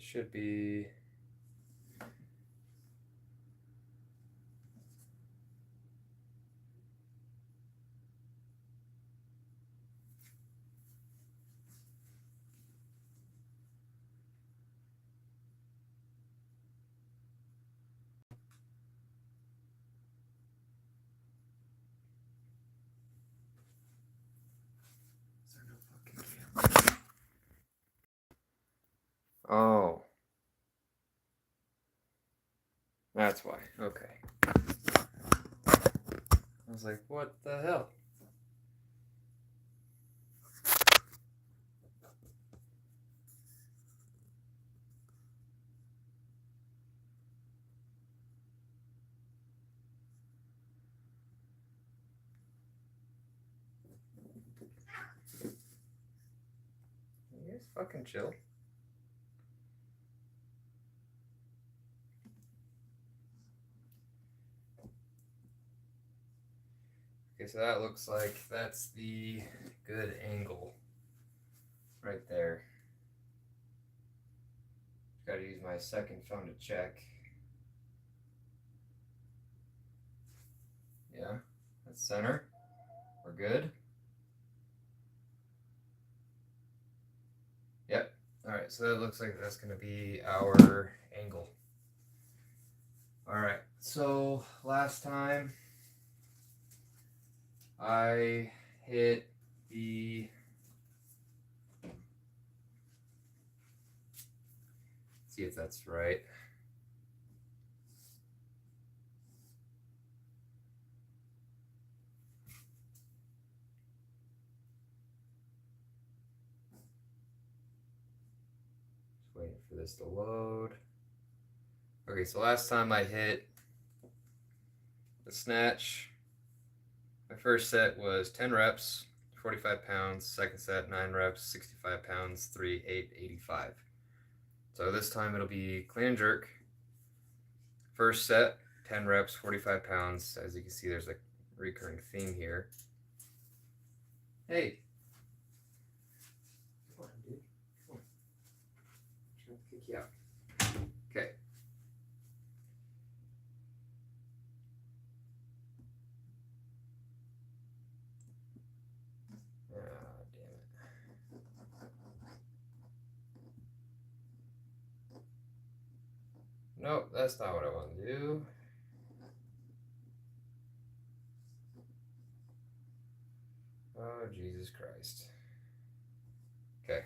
It should be. Is there no fucking camera? Oh. That's why. Okay. I was like, what the hell? You guys fucking chill. Okay, so that looks like that's the good angle right there. Gotta use my second phone to check. Yeah, that's center. We're good. Yep. All right, so that looks like that's gonna be our angle. All right, so last time I hit the see if that's right. Just waiting for this to load. Okay, so last time I hit the snatch, my first set was 10 reps, 45 pounds. Second set, 9 reps, 65 pounds, 3, 8, 85. So this time it'll be clean and jerk. First set, 10 reps, 45 pounds. As you can see, there's a recurring theme here. Hey. Come on, dude. Come on. I'm trying to kick you out. Okay. Ah, damn it. Nope, that's not what I want to do. Oh, Jesus Christ. Okay.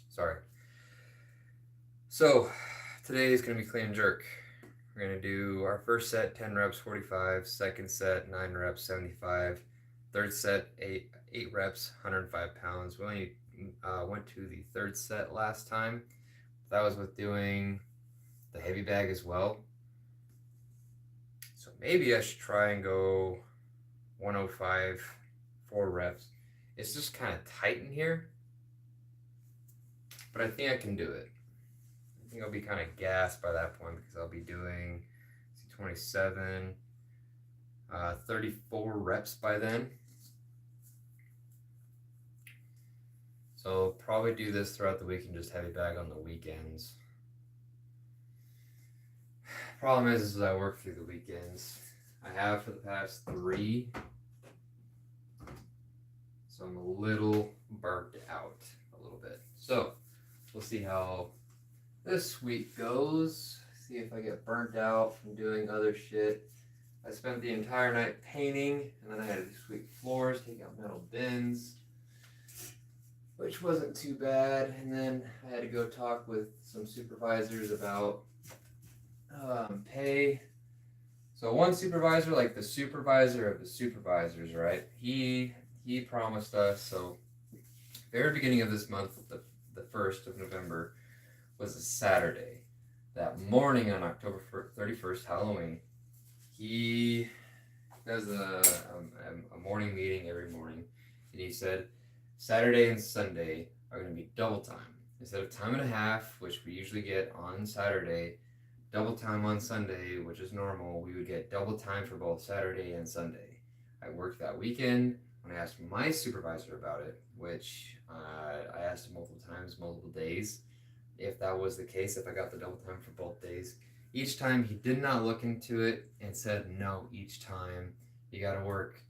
Sorry. So, today is going to be clean and jerk. We're going to do our first set, 10 reps, 45. Second set, 9 reps, 75. Third set, 8 reps, 105 pounds. We only went to the third set last time. That was with doing the heavy bag as well. So maybe I should try and go 105, 4 reps. It's just kind of tight in here, but I think I can do it. I think I'll be kind of gassed by that point because I'll be doing 27, 34 reps by then. So probably do this throughout the week and just heavy bag on the weekends. Problem is I work through the weekends. I have for the past 3. So I'm a little burnt out a little bit. So we'll see how this week goes. See if I get burnt out from doing other shit. I spent the entire night painting, and then I had to sweep floors, take out metal bins, which wasn't too bad. And then I had to go talk with some supervisors about pay. So one supervisor, like the supervisor of the supervisors, right? He promised us, so very beginning of this month, the 1st of November, was a Saturday. That morning on October 31st, Halloween, he does a morning meeting every morning, and he said Saturday and Sunday are going to be double time. Instead of time and a half, which we usually get on Saturday, double time on Sunday, which is normal, we would get double time for both Saturday and Sunday. I worked that weekend. When I asked my supervisor about it, which I asked him multiple times, multiple days, if that was the case, if I got the double time for both days. Each time he did not look into it and said no each time. You got to work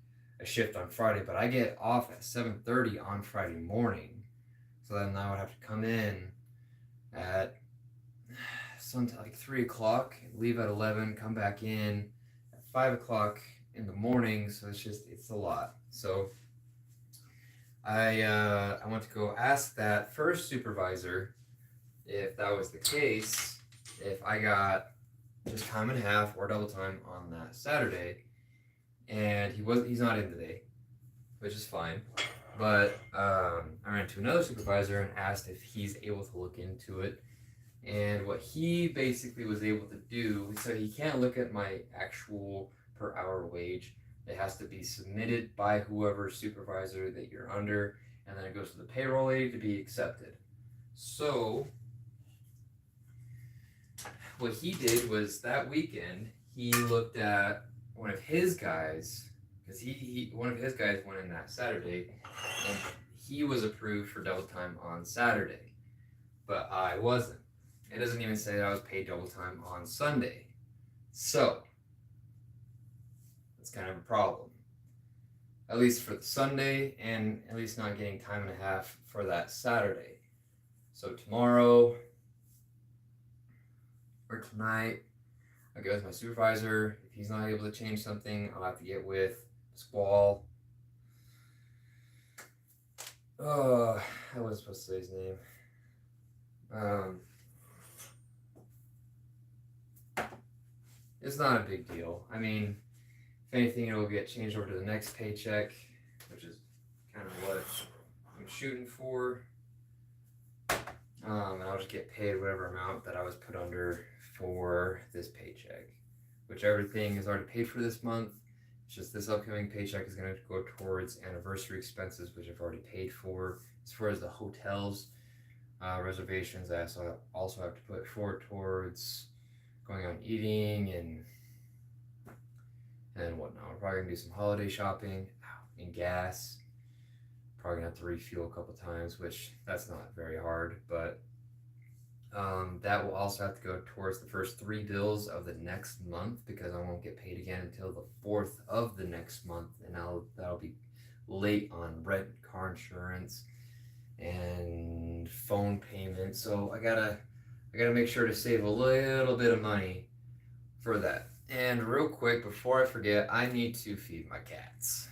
a shift on Friday, but I get off at 7:30 on Friday morning. So then I would have to come in at sometime like 3 o'clock, leave at 11, come back in at 5 o'clock in the morning. So it's a lot. So I went to go ask that first supervisor if that was the case, if I got just time and a half or double time on that Saturday, and he's not in today, which is fine. But I ran to another supervisor and asked if he's able to look into it. And what he basically was able to do, so he can't look at my actual per hour wage. It has to be submitted by whoever supervisor that you're under, and then it goes to the payroll lady to be accepted. So what he did was that weekend he looked at one of his guys, because one of his guys went in that Saturday, and he was approved for double time on Saturday, but I wasn't. It doesn't even say that I was paid double time on Sunday. So that's kind of a problem. At least for the Sunday, and at least not getting time and a half for that Saturday. So tomorrow or tonight, I'll get with my supervisor. If he's not able to change something, I'll have to get with StagL. Oh, I wasn't supposed to say his name. It's not a big deal. I mean, if anything, it will get changed over to the next paycheck, which is kind of what I'm shooting for. And I'll just get paid whatever amount that I was put under for this paycheck, which everything is already paid for this month. It's just this upcoming paycheck is going to go towards anniversary expenses, which I've already paid for. As far as the hotels reservations, I also have to put forward towards going out and eating and whatnot. We're probably gonna do some holiday shopping and gas. Probably gonna have to refuel a couple times, which that's not very hard, but that will also have to go towards the first 3 bills of the next month, because I won't get paid again until the 4th of the next month, and that'll be late on rent, car insurance, and phone payment. So I gotta make sure to save a little bit of money for that. And real quick, before I forget, I need to feed my cats.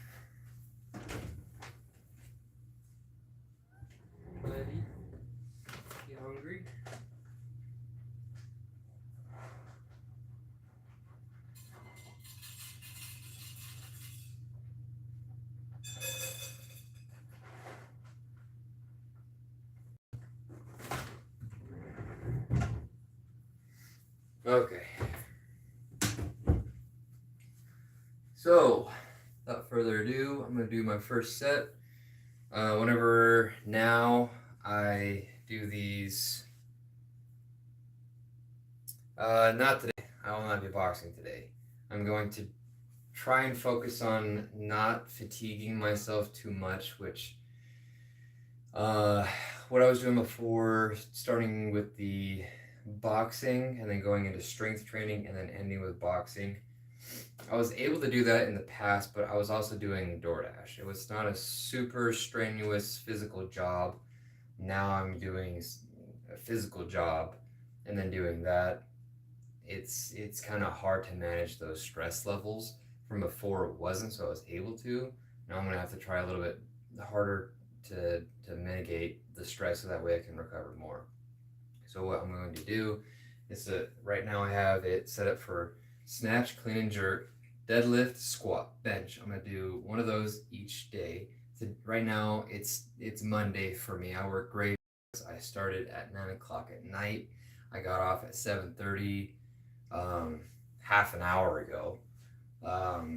Buddy, you hungry? Okay. So, without further ado, I'm going to do my first set. Whenever now I do these, not today, I will not be boxing today. I'm going to try and focus on not fatiguing myself too much, which, what I was doing before, starting with the boxing and then going into strength training and then ending with boxing. I was able to do that in the past, but I was also doing DoorDash. It was not a super strenuous physical job. Now I'm doing a physical job and then doing that. It's kind of hard to manage those stress levels. From before it wasn't, so I was able to. Now I'm gonna have to try a little bit harder to mitigate the stress, so that way I can recover more. So what I'm going to do is right now I have it set up for snatch, clean and jerk, deadlift, squat, bench. I'm gonna do one of those each day. So right now it's Monday for me. I work great. I started at 9 o'clock at night. I got off at 7:30, half an hour ago.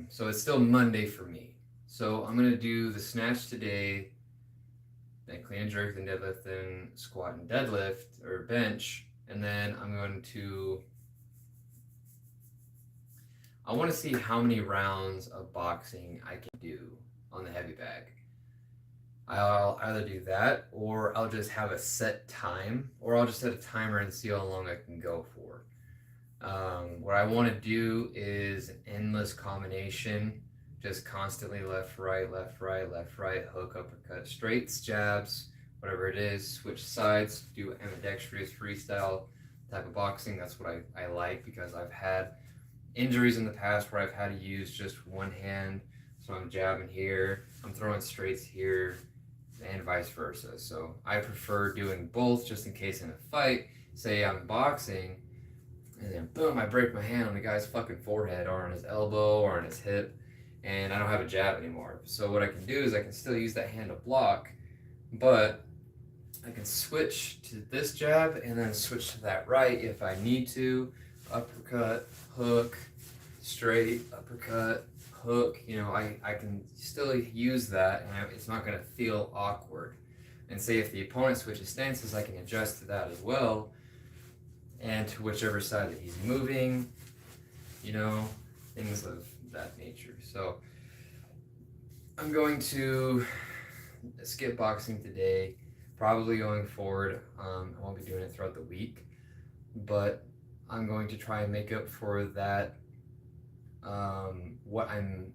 So it's still Monday for me. So I'm gonna do the snatch today, then clean and jerk, then deadlift, then squat and deadlift or bench, and then I'm going to. I want to see how many rounds of boxing I can do on the heavy bag. I'll either do that, or I'll just have a set time, or I'll just set a timer and see how long I can go for. What I want to do is an endless combination, just constantly left, right, left, right, left, right, hook, uppercut, straights, jabs, whatever it is, switch sides, do ambidextrous freestyle type of boxing. That's what I like, because I've had injuries in the past where I've had to use just one hand. So I'm jabbing here, I'm throwing straights here, and vice versa. So I prefer doing both, just in case in a fight, say I'm boxing, and then boom, I break my hand on the guy's fucking forehead or on his elbow or on his hip, and I don't have a jab anymore. So what I can do is I can still use that hand to block, but I can switch to this jab and then switch to that right if I need to. Uppercut, hook, straight, uppercut, hook. I can still use that, and it's not going to feel awkward. And say if the opponent switches stances, I can adjust to that as well, and to whichever side that he's moving, things of that nature. So I'm going to skip boxing today, probably going forward. I won't be doing it throughout the week, but I'm going to try and make up for that, what I'm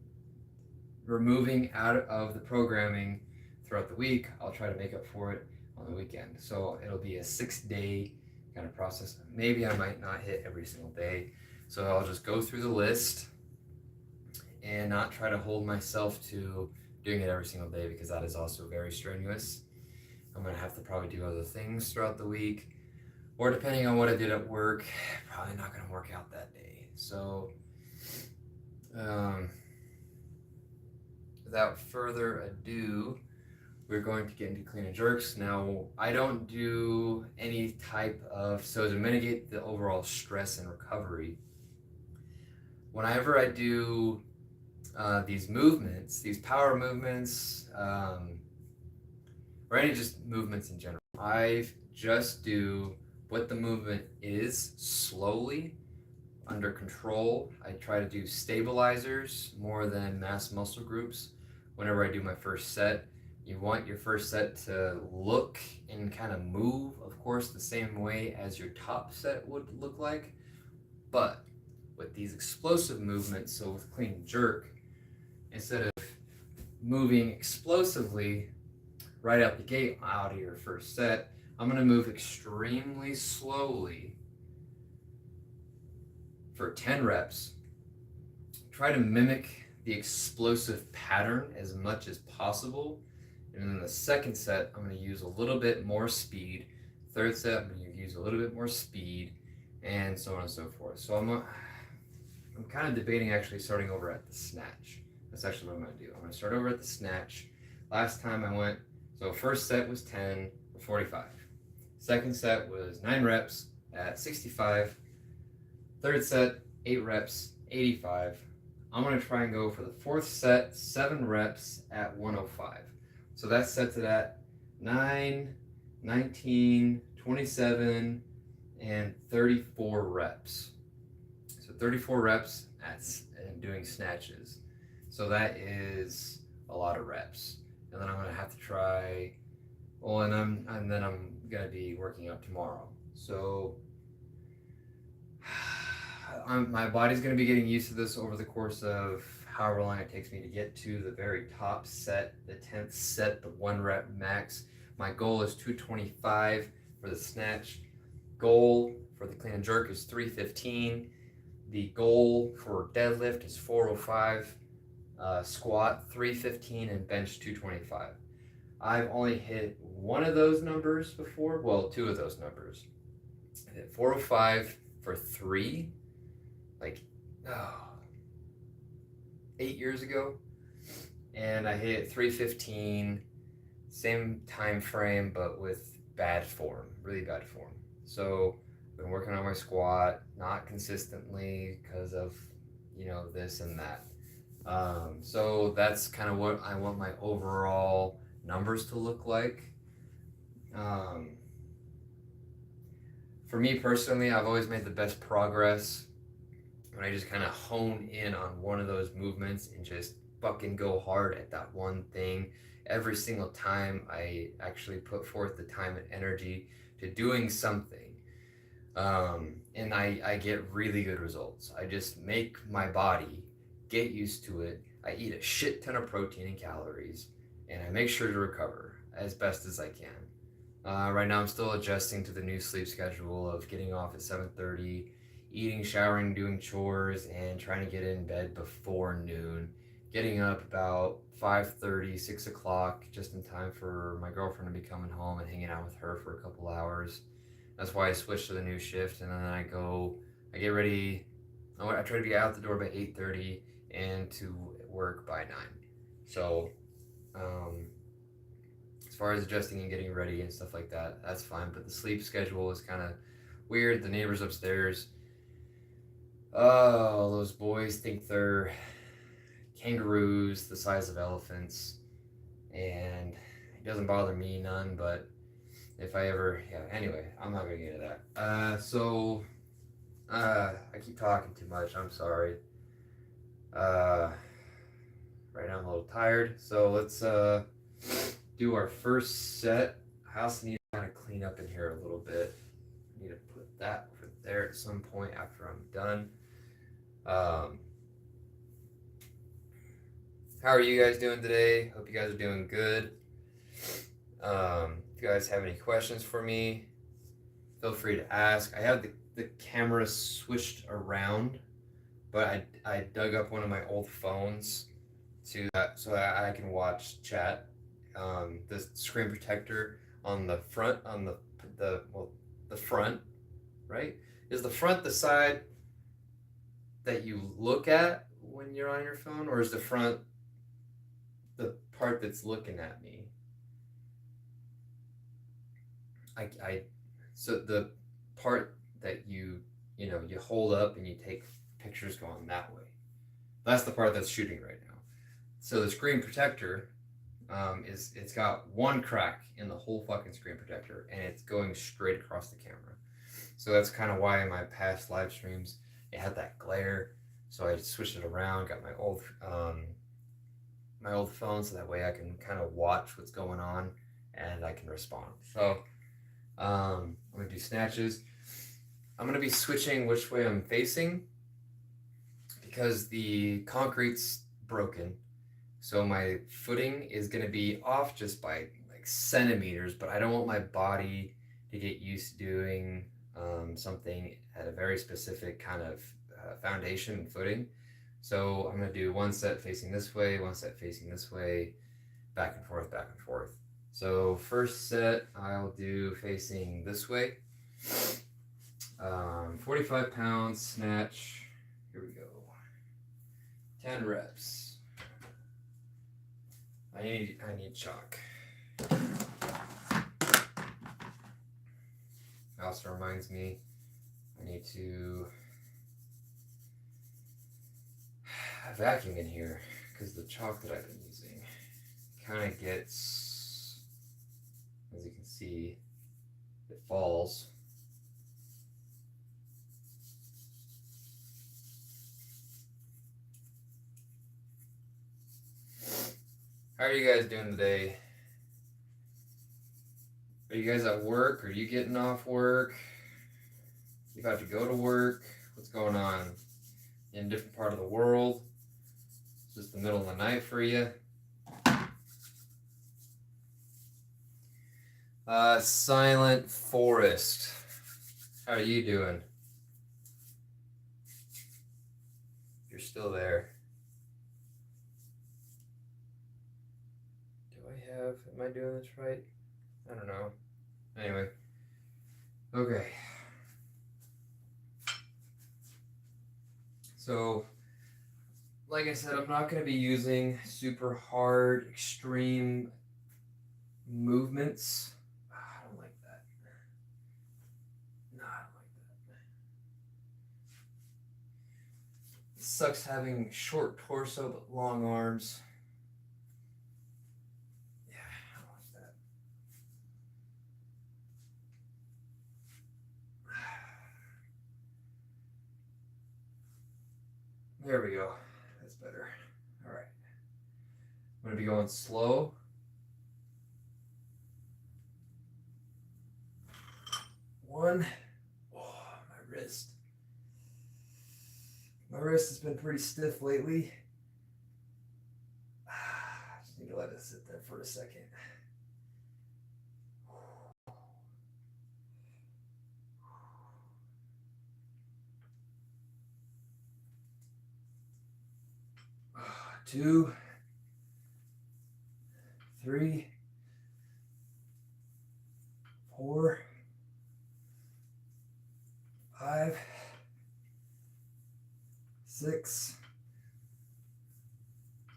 removing out of the programming throughout the week. I'll try to make up for it on the weekend. So it'll be a 6-day kind of process. Maybe I might not hit every single day. So I'll just go through the list and not try to hold myself to doing it every single day, because that is also very strenuous. I'm going to have to probably do other things throughout the week, or depending on what I did at work, probably not going to work out that day. So without further ado, we're going to get into clean and jerks. Now, I don't do any type of, so to mitigate the overall stress and recovery, whenever I do these movements, these power movements, or any just movements in general, I just do what the movement is slowly, under control. I try to do stabilizers more than mass muscle groups whenever I do my first set. You want your first set to look and kind of move, of course, the same way as your top set would look like. But with these explosive movements, so with clean and jerk, instead of moving explosively right out the gate out of your first set, I'm going to move extremely slowly for 10 reps. Try to mimic the explosive pattern as much as possible. And then the second set, I'm going to use a little bit more speed. Third set, I'm going to use a little bit more speed, and so on and so forth. So I'm kind of debating actually starting over at the snatch. That's actually what I'm going to do. I'm going to start over at the snatch. Last time I went, so first set was 10 for 45. Second set was 9 reps at 65. Third set, 8 reps, 85. I'm going to try and go for the fourth set, 7 reps at 105. So that sets it at 9, 19, 27, and 34 reps. So 34 reps and doing snatches. So that is a lot of reps. And then I'm going to have to try, and then I'm going to be working out tomorrow. So my body's going to be getting used to this over the course of however long it takes me to get to the very top set, the 10th set, the 1 rep max. My goal is 225 for the snatch. Goal for the clean and jerk is 315. The goal for deadlift is 405. Squat 315, and bench 225. I've only hit one of those numbers before. Well, 2 of those numbers. I hit 405 for 3, 8 years ago, and I hit 315, same time frame, but with bad form, really bad form. So I've been working on my squat, not consistently because of this and that. So that's kind of what I want my overall numbers to look like. For me personally, I've always made the best progress when I just kind of hone in on one of those movements and just fucking go hard at that one thing every single time I actually put forth the time and energy to doing something. And I get really good results. I just make my body get used to it. I eat a shit ton of protein and calories, and I make sure to recover as best as I can. Right now, I'm still adjusting to the new sleep schedule of getting off at 7:30, eating, showering, doing chores, and trying to get in bed before noon. Getting up about 5:30, 6 o'clock, just in time for my girlfriend to be coming home and hanging out with her for a couple hours. That's why I switched to the new shift, and then I get ready. I try to be out the door by 8:30 and to work by 9. So, um, as far as adjusting and getting ready and stuff like that, that's fine. But the sleep schedule is kind of weird. The neighbors upstairs, oh, those boys think they're kangaroos the size of elephants, and it doesn't bother me none. But if I ever, yeah. Anyway, I'm not gonna get into that. I keep talking too much. I'm sorry. Uh, right now I'm a little tired, so let's do our first set. I also need to kind of clean up in here a little bit. I need to put that over there at some point after I'm done. How are you guys doing today? Hope you guys are doing good. If you guys have any questions for me, feel free to ask. I have the camera switched around, but I dug up one of my old phones to so that I can watch chat. The screen protector on the front, on the front, right? Is the front the side that you look at when you're on your phone, or is the front the part that's looking at me? So the part that you hold up and you take pictures going that way. That's the part that's shooting right now. So the screen protector it's got one crack in the whole fucking screen protector, and it's going straight across the camera. So that's kind of why in my past live streams it had that glare. So I switched it around, got my old phone, so that way I can kind of watch what's going on and I can respond. So I'm gonna do snatches. I'm gonna be switching which way I'm facing because the concrete's broken. So my footing is gonna be off just by like centimeters, but I don't want my body to get used to doing something at a very specific kind of foundation and footing. So I'm gonna do one set facing this way, one set facing this way, back and forth, back and forth. So first set I'll do facing this way. 45 pounds snatch. Here we go. 10 reps. I need chalk. Also reminds me I need to vacuum in here because the chalk that I've been using kind of gets, as you can see, it falls. How are you guys doing today? Are you guys at work? Are you getting off work? You about to go to work? What's going on? In a different part of the world? It's just the middle of the night for you. Silent Forest. How are you doing? You're still there. Am I doing this right? I don't know. Anyway. Okay. So, like I said, I'm not going to be using super hard, extreme movements. I don't like that. No, I don't like that. It sucks having short torso but long arms. Yeah, I don't like that. There we go. That's better. All right. I'm going to be going slow done. Oh, my wrist. My wrist has been pretty stiff lately. Just need to let it sit there for a second. Two, three, four, five, six,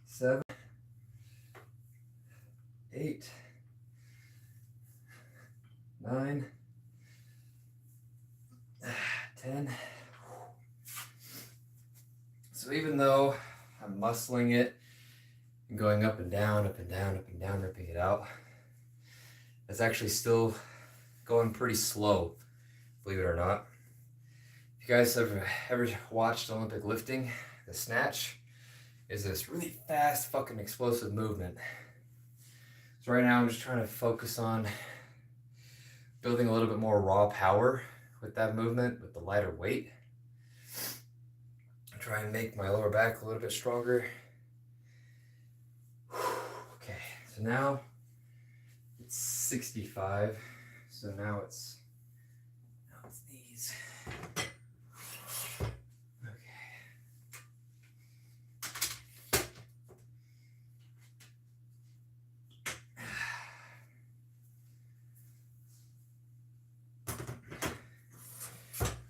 seven, 8, 9, 10. So even though I'm muscling it and going up and down, up and down, up and down, ripping it out, it's actually still going pretty slow, believe it or not. If you guys have ever watched Olympic lifting, the snatch is this really fast, fucking explosive movement. So right now I'm just trying to focus on building a little bit more raw power with that movement, with the lighter weight. Try and make my lower back a little bit stronger. Okay, so now it's 65. So now it's these.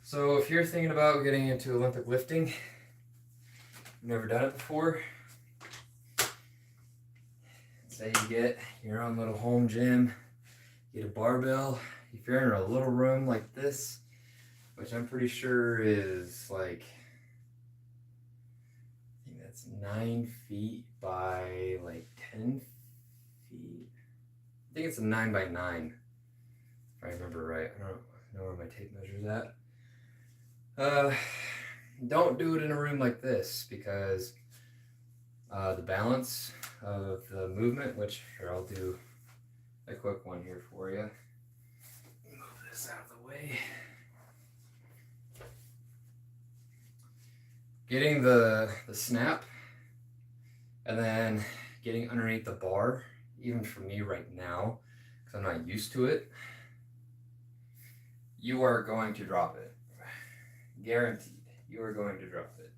So if you're thinking about getting into Olympic lifting, you've never done it before, say you get your own little home gym, get a barbell. If you're in a little room like this, which I'm pretty sure is like, I think that's 9 feet by like 10 feet. I think it's a 9 by 9, if I remember right. I don't know where my tape measure's at. Don't do it in a room like this because the balance of the movement, which here I'll do a quick one here for you. Move this out of the way. Getting the snap and then getting underneath the bar, even for me right now, because I'm not used to it, you are going to drop it. Guaranteed, you are going to drop it,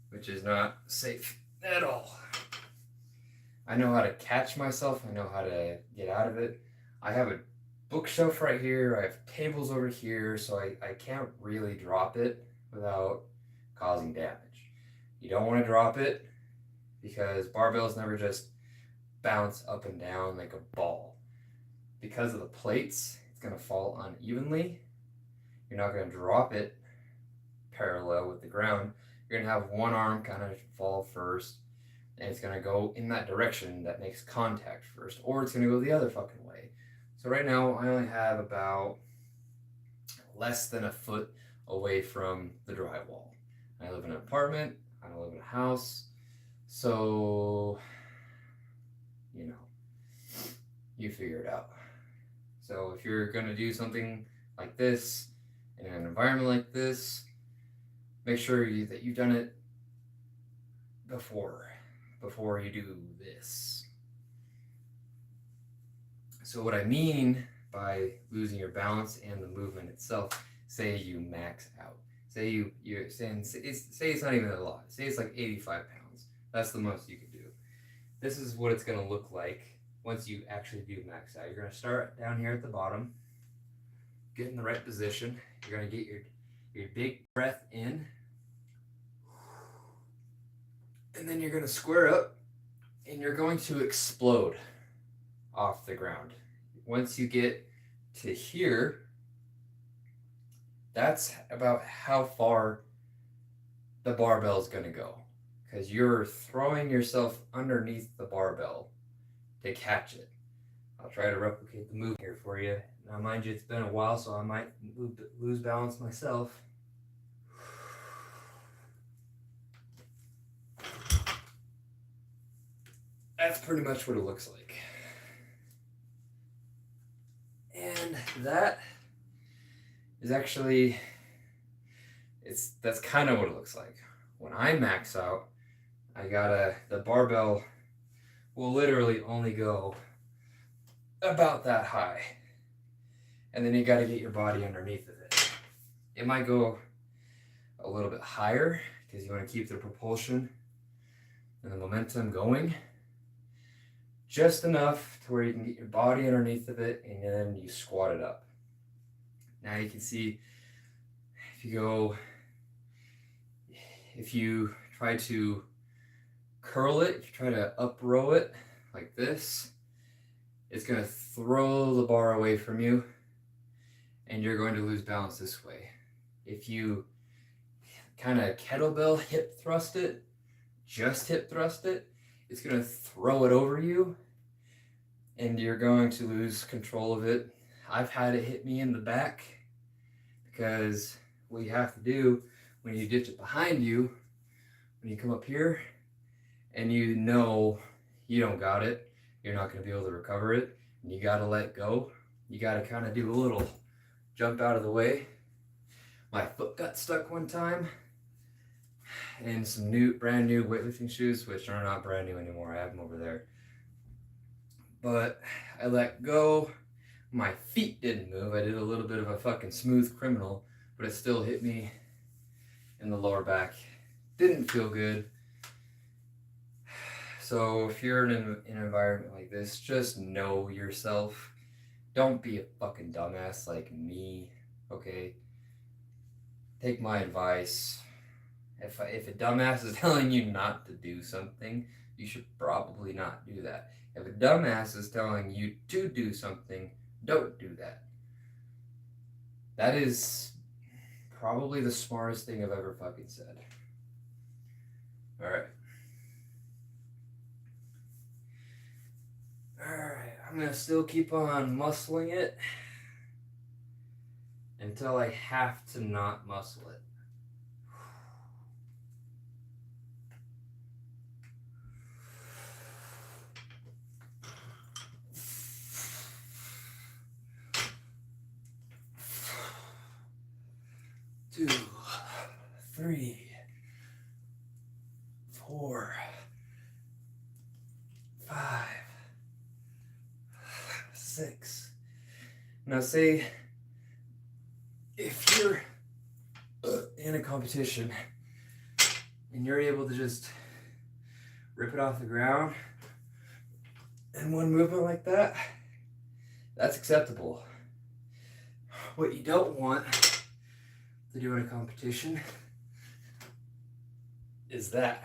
which is not safe at all. I know how to catch myself. I know how to get out of it. I have a bookshelf right here. I have tables over here, so I can't really drop it without causing damage. You don't want to drop it because barbells never just bounce up and down like a ball. Because of the plates, it's going to fall unevenly. You're not going to drop it parallel with the ground. You're going to have one arm kind of fall first, and it's going to go in that direction that makes contact first, or it's going to go the other fucking way. So right now, I only have about less than a foot away from the drywall. I live in an apartment. I don't live in a house. So, you know, you figure it out. So if you're going to do something like this, in an environment like this, make sure that you've done it before you do this. So what I mean by losing your balance and the movement itself, say you max out. Say say it's not even a lot. Say it's like 85 pounds. That's the most you can do. This is what it's going to look like once you actually do max out. You're going to start down here at the bottom, get in the right position. You're going to get your big breath in, and then you're going to square up, and you're going to explode off the ground. Once you get to here, that's about how far the barbell is going to go, because you're throwing yourself underneath the barbell to catch it. I'll try to replicate the move here for you. Now, mind you, it's been a while, so I might lose balance myself. That's pretty much what it looks like. And that is actually, that's kind of what it looks like. When I max out, the barbell will literally only go about that high. And then you got to get your body underneath of it. It might go a little bit higher because you want to keep the propulsion and the momentum going. Just enough to where you can get your body underneath of it, and then you squat it up. Now you can see if you try to curl it, if you try to up row it like this, it's going to throw the bar away from you and you're going to lose balance this way. If you kind of kettlebell hip thrust it, just hip thrust it, it's going to throw it over you and you're going to lose control of it. I've had it hit me in the back because what you have to do when you ditch it behind you, when you come up here and you know you don't got it, you're not going to be able to recover it, and you got to let go. You got to kind of do a little jump out of the way. My foot got stuck one time in some brand new weightlifting shoes, which are not brand new anymore. I have them over there. But I let go. My feet didn't move. I did a little bit of a fucking smooth criminal, but it still hit me in the lower back. Didn't feel good. So if you're in an environment like this, just know yourself. Don't be a fucking dumbass like me, okay? Take my advice. If a dumbass is telling you not to do something, you should probably not do that. If a dumbass is telling you to do something, don't do that. That is probably the smartest thing I've ever fucking said. Alright. Alright, I'm gonna still keep on muscling it until I have to not muscle it. Two, 3, 4, 5, 6. Now say if you're in a competition and you're able to just rip it off the ground in one movement like that, that's acceptable. What you don't want to do in a competition is that.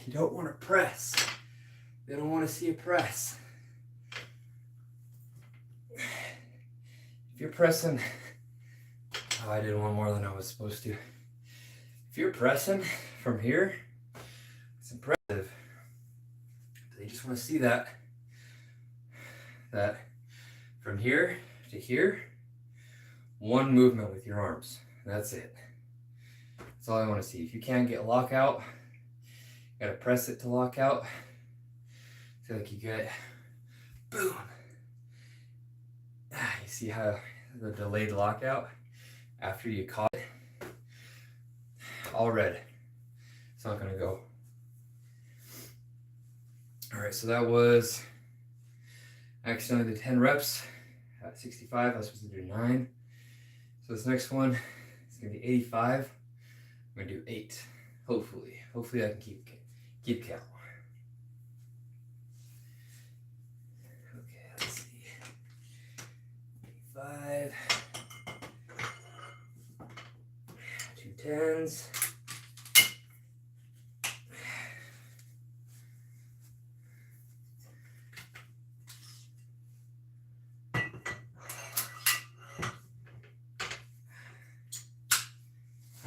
You don't want to press. They don't want to see a press. If you're pressing, oh, I did one more than I was supposed to. If you're pressing from here, it's impressive. They just want to see that from here to here, one movement with your arms. That's it. That's all I want to see. If you can't get lockout, you gotta press it to lock out. So like you get, boom. You see how the delayed lockout after you caught it? All red. It's not gonna go. All right, so that was accidentally did 10 reps at 65. I was supposed to do 9. So this next one is gonna be 85. I'm gonna do 8. Hopefully I can keep count. Okay, let's see. 85. 2 10s.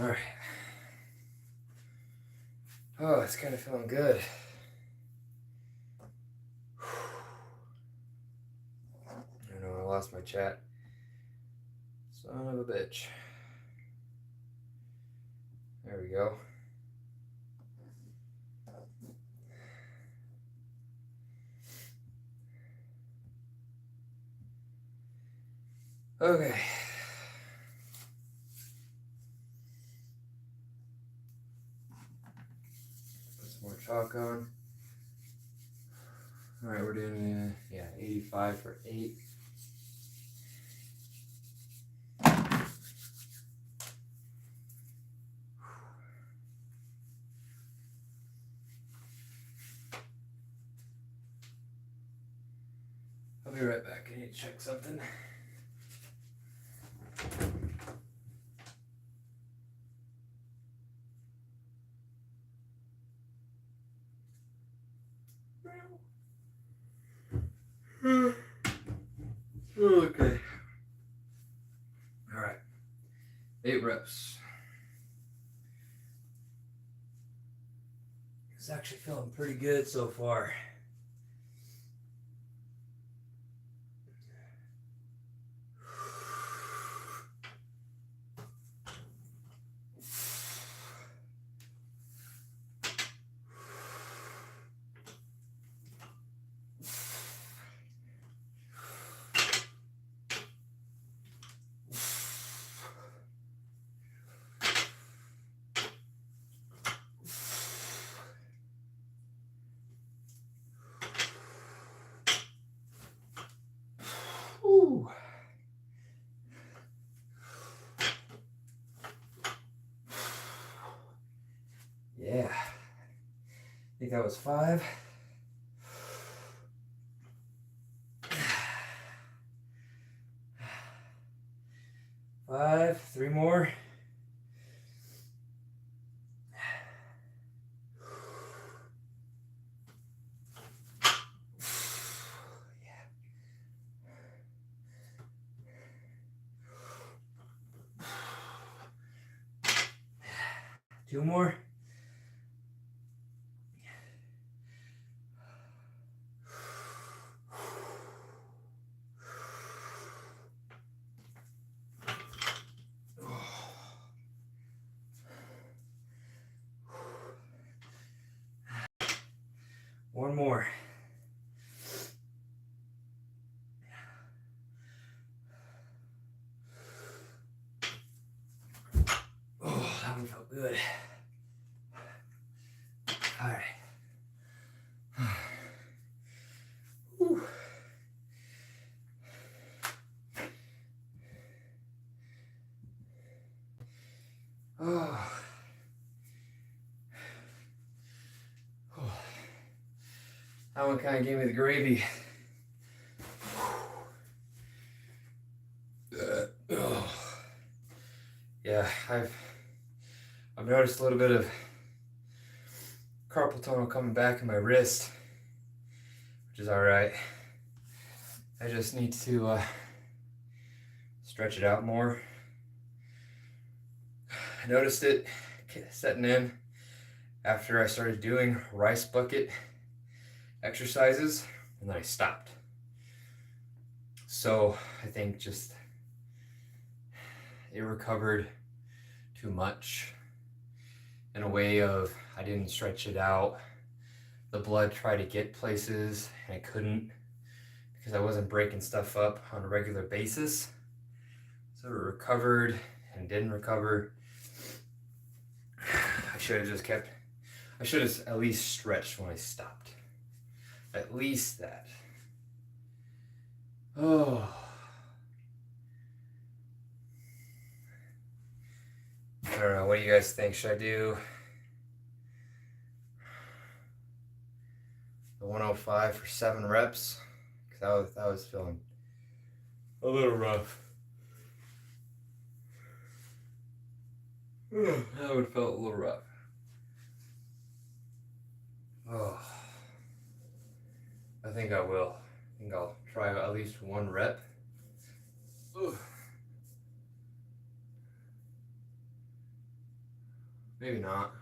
All right. Oh, it's kind of feeling good. I know I lost my chat. Son of a bitch. There we go. Okay. walk on. All right, we're doing 85 for 8. I'll be right back. I need to check something. Okay. All right. 8 reps. It's actually feeling pretty good so far. Whew. Yeah. I think that was 5. 5. 3 more. Two more. One more. Oh, that one felt good. All right. Whew. Oh. Oh. That one kind of gave me the gravy. Oh. Yeah, I've noticed a little bit of carpal tunnel coming back in my wrist, which is all right. I just need to stretch it out more. I noticed it setting in after I started doing rice bucket exercises, and then I stopped. So I think just it recovered too much in a way of I didn't stretch it out. The blood tried to get places and it couldn't because I wasn't breaking stuff up on a regular basis. So it recovered and didn't recover. I should have at least stretched when I stopped. At least that. Oh. I don't know, what do you guys think? Should I do the 105 for 7 reps? Because that was feeling a little rough. That would felt a little rough. Oh. I think I will. I think I'll try at least 1 rep. Ugh. Maybe not.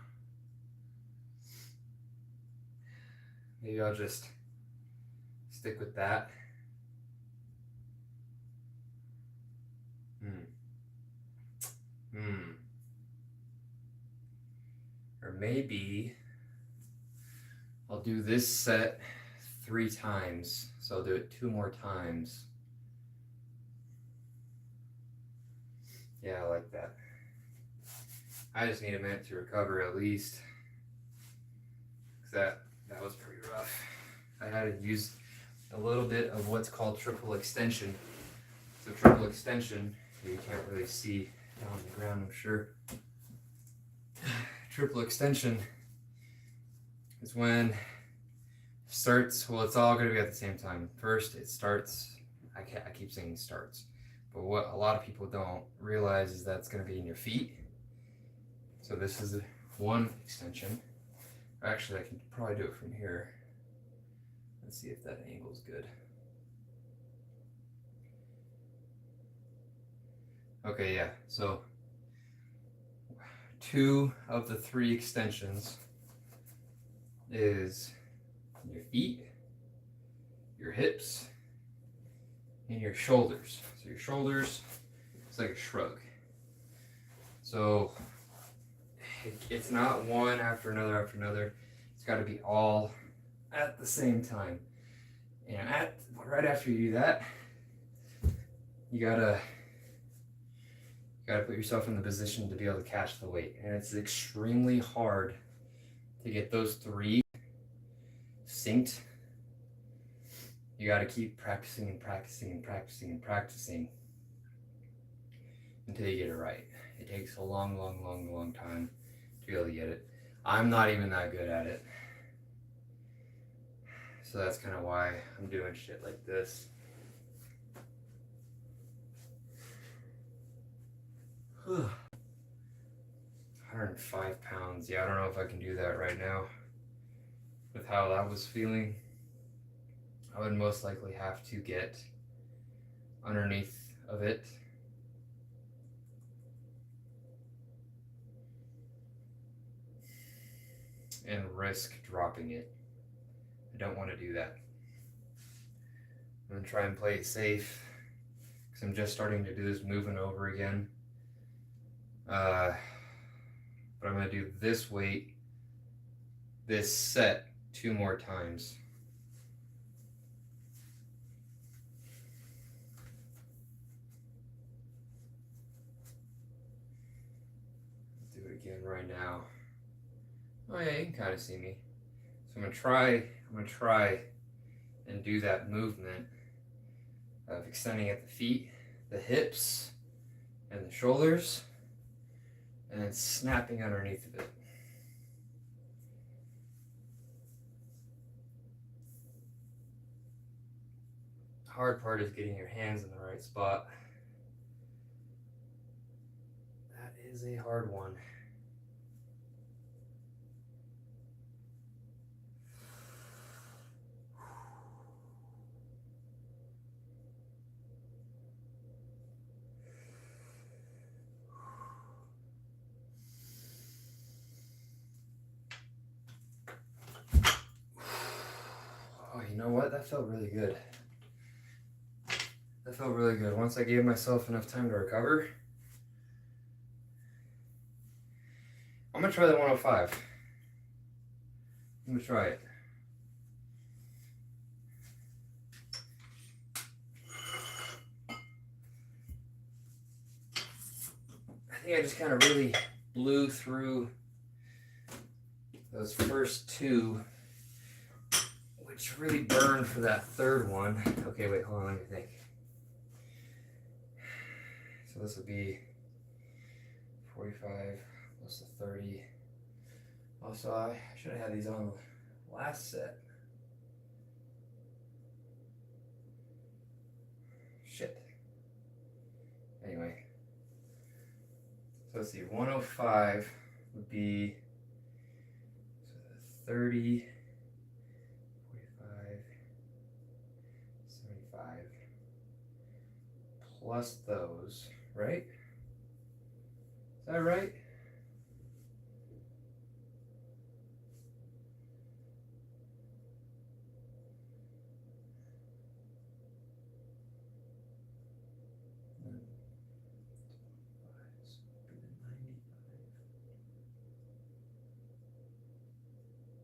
Maybe I'll just stick with that. Or maybe I'll do this set 3 times. So I'll do it 2 more times. Yeah, I like that. I just need a minute to recover at least. 'Cause that that was pretty rough. I had to use a little bit of what's called triple extension. So triple extension, you can't really see down on the ground, I'm sure. Triple extension is when it starts, well, it's all going to be at the same time. First, it starts, I keep saying starts, but what a lot of people don't realize is that it's going to be in your feet. So this is one extension. Actually, I can probably do it from here. Let's see if that angle's good. Okay, yeah, so 2 of the 3 extensions is your feet, your hips, and your shoulders. So your shoulders, it's like a shrug. So it's not one after another after another. It's got to be all at the same time. And right after you do that, you gotta put yourself in the position to be able to catch the weight. And it's extremely hard to get those 3 synced. You gotta keep practicing and practicing and practicing and practicing until you get it right. It takes a long, long, long, long time to be able to get it. I'm not even that good at it. So that's kind of why I'm doing shit like this. Whew. 105 pounds. Yeah, I don't know if I can do that right now. With how that was feeling, I would most likely have to get underneath of it. And risk dropping it. I don't want to do that. I'm going to try and play it safe because I'm just starting to do this moving over again. But I'm going to do this weight, this set 2 more times. Do it again right now. Oh yeah, you can kind of see me. So I'm gonna try and do that movement of extending at the feet, the hips, and the shoulders, and then snapping underneath of it. The hard part is getting your hands in the right spot. That is a hard one. Oh, you know what? That felt really good. That felt really good. Once I gave myself enough time to recover, I'm gonna try the 105. I'm gonna try it. I think I just kind of really blew through those first 2, which really burned for that 3rd one. Okay, wait, hold on, let me think. So this would be 45 plus the 30. Also, I should have had these on the last set. Shit. Anyway. So let's see, 105 would be 30, 45, 75, plus those, right? Is that right?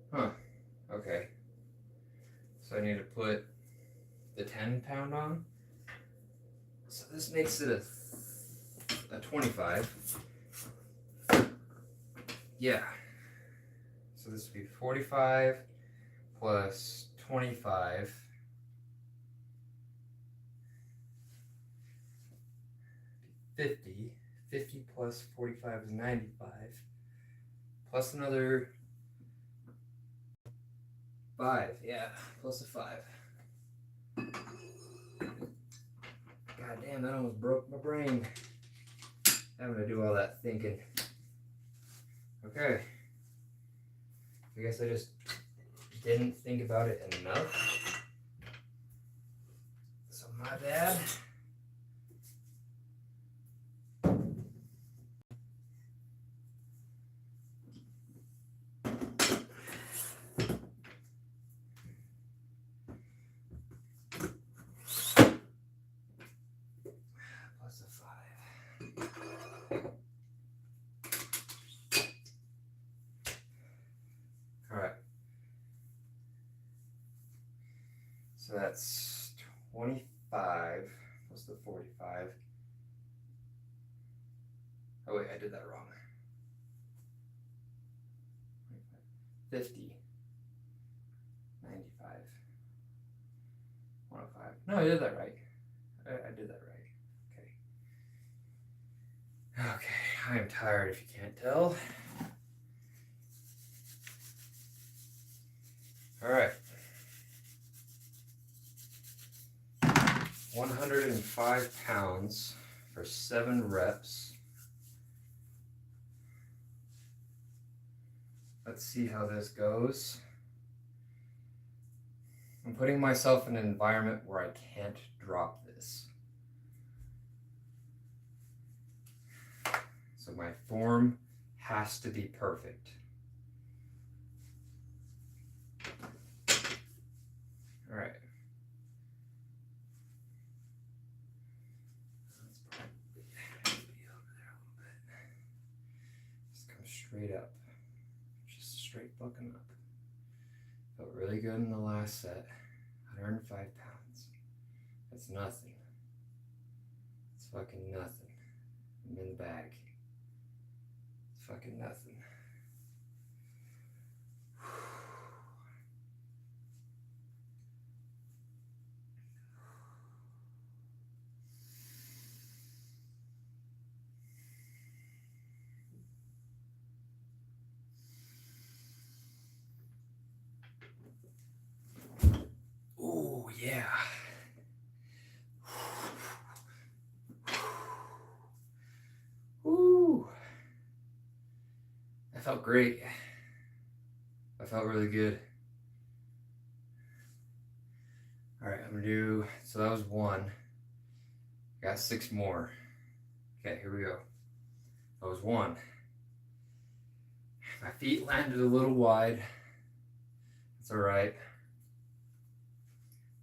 Huh, okay. So I need to put the 10-pound on. So this makes it a 25. Yeah. So this would be 45 plus 25 50. 50 plus 45 is 95. Plus another 5. Yeah, plus a 5. God damn, that almost broke my brain. Having to do all that thinking. Okay. I guess I just didn't think about it enough. So my bad. Plus a 5. Alright. So that's 25 plus the 45. Oh wait, I did that wrong. 50. 95. 105. No, I did that right. I did that right. Okay. Okay, I am tired if you can't tell. Alright. 105 pounds for 7 reps. Let's see how this goes. I'm putting myself in an environment where I can't drop this. So my form has to be perfect. All right. Let's probably be over there a little bit. Just come straight up. Just straight bucking up. Felt really good in the last set. 105 pounds. That's nothing. It's fucking nothing. I'm in the bag. It's fucking nothing. Oh yeah. Woo. That felt great. That felt really good. All right, I'm gonna do, so that was 1. Got 6 more. Okay, here we go. That was 1. My feet landed a little wide. That's all right.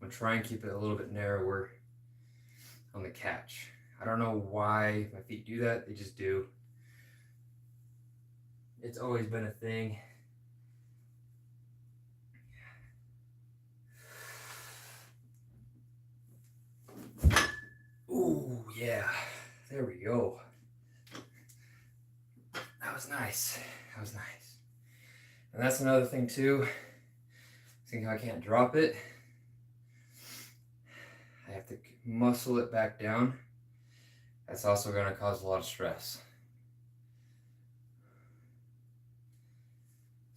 I'm gonna try and keep it a little bit narrower on the catch. I don't know why my feet do that, they just do. It's always been a thing. Ooh, yeah, there we go. That was nice, that was nice. And that's another thing too, seeing how I can't drop it. I have to muscle it back down. That's also going to cause a lot of stress.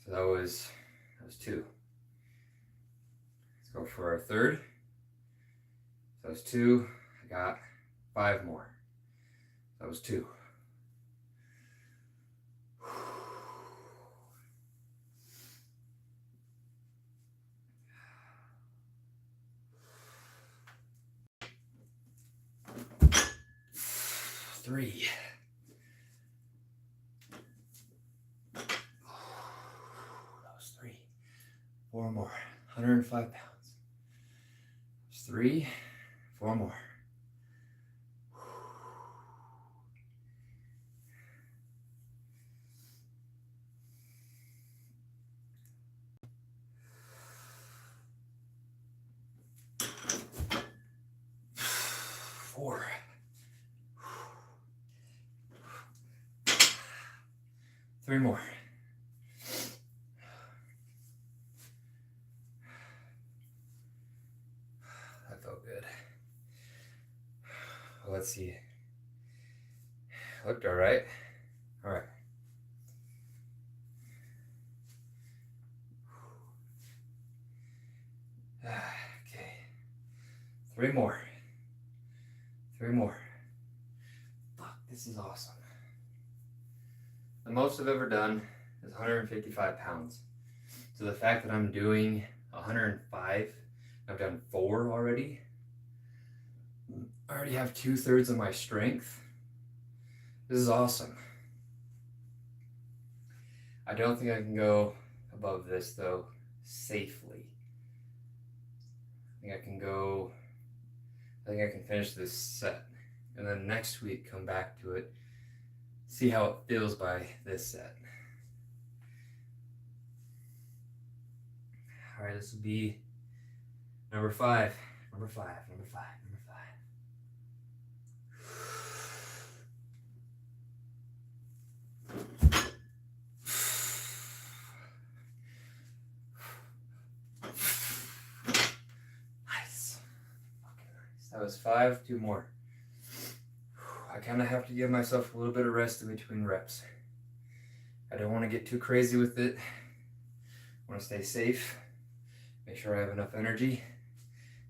So that was 2. Let's go for our third. So that was 2. I got 5 more. That was 2. Three. That was 3. 4 more. 105 pounds. That's 3. 4 more. Four. 3 more. let's see. Looked all right. All right. Okay. 3 more. 3 more. Fuck, this is awesome. The most I've ever done is 155 pounds. So the fact that I'm doing 105, I've done 4 already. I already have 2/3 of my strength. This is awesome. I don't think I can go above this though, safely. I think I can finish this set. And then next week come back to it, see how it feels by this set. All right, this will be number 5. Number 5. Nice. Okay, nice. That was 5. 2 more. I kind of have to give myself a little bit of rest in between reps. I don't want to get too crazy with it. I want to stay safe. Make sure I have enough energy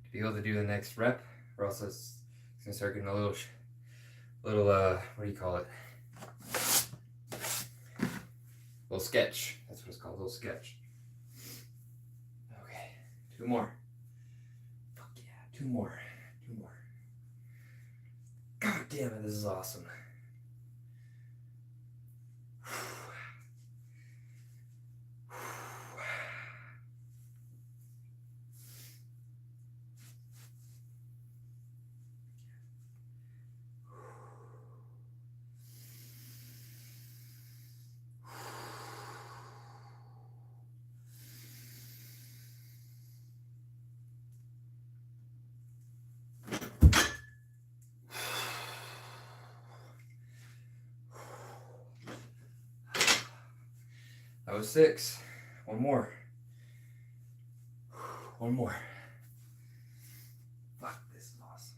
to be able to do the next rep, or else it's gonna start getting a little what do you call it? Little sketch. That's what it's called, little sketch. Okay, 2 more. Fuck yeah, 2 more. God damn it, this is awesome. That was 6. 1 more. 1 more. Fuck, this is awesome.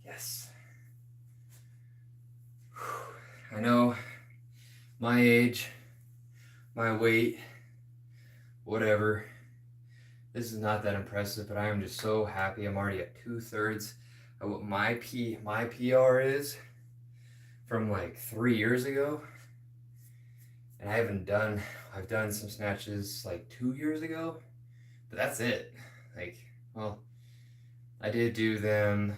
Yes. I know my age, my weight, whatever. This is not that impressive, but I am just so happy. I'm already at 2/3 of what my PR is from like 3 years ago. And I've done some snatches like 2 years ago, but that's it. Like, well, I did do them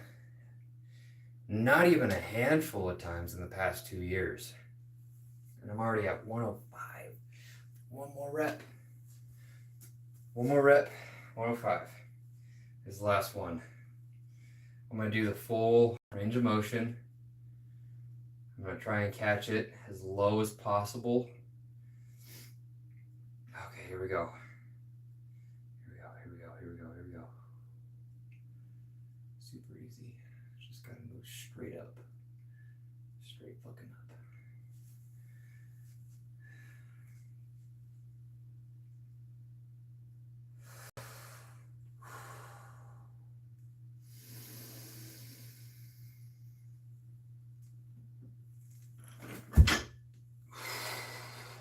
not even a handful of times in the past 2 years. And I'm already at 105. 1 more rep. 105 is the last one. I'm gonna do the full range of motion. I'm gonna try and catch it as low as possible. Okay, here we go. Super easy. Just gotta move straight up. Straight fucking up.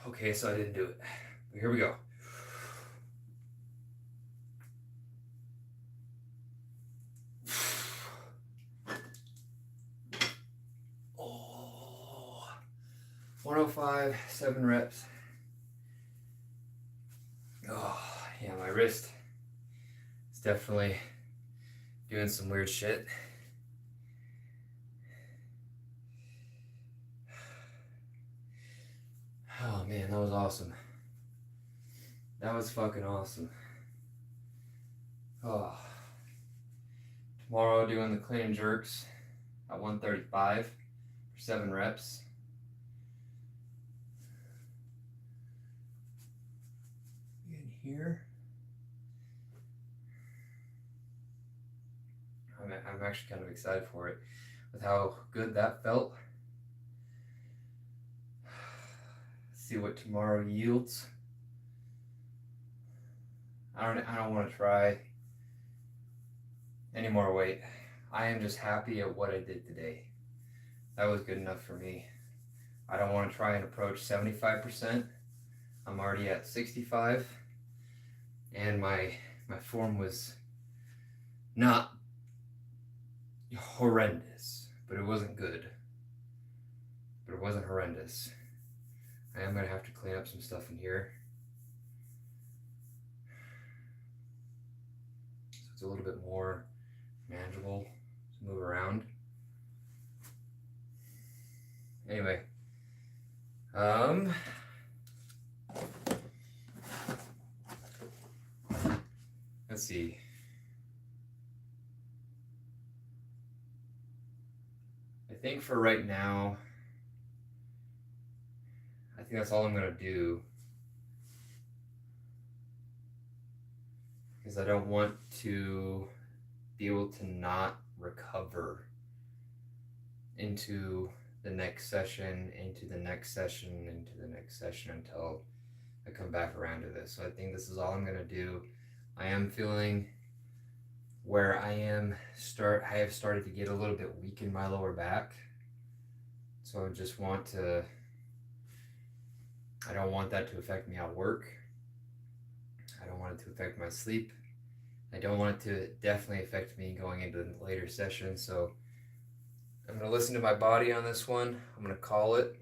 Okay, so I didn't do it. But here we go. Oh, 105, 7 reps. Oh, yeah, my wrist is definitely doing some weird shit. Oh man, that was awesome. That was fucking awesome. Oh. Tomorrow doing the clean and jerks at 135 for 7 reps. In here. I'm actually kind of excited for it with how good that felt. See what tomorrow yields. I don't want to try any more weight. I am just happy at what I did today. That was good enough for me. I don't want to try and approach 75%. I'm already at 65, and my form was not horrendous, but it wasn't good. But it wasn't horrendous. I am gonna have to clean up some stuff in here. So it's a little bit more manageable to move around. Anyway, let's see. I think for right now, I think that's all I'm gonna do, because I don't want to be able to not recover into the next session, into the next session, into the next session until I come back around to this. So I think this is all I'm gonna do. I am feeling where I have started to get a little bit weak in my lower back. So I just want to, I don't want that to affect me at work. I don't want it to affect my sleep. I don't want it to definitely affect me going into the later session. So I'm going to listen to my body on this one. I'm going to call it.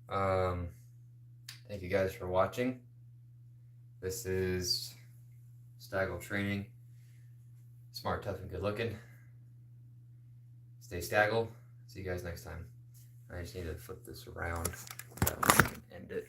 Thank you guys for watching. This is StagL Training. Smart, tough, and good looking. Stay StagL. See you guys next time. I just need to flip this around. That way I can end it.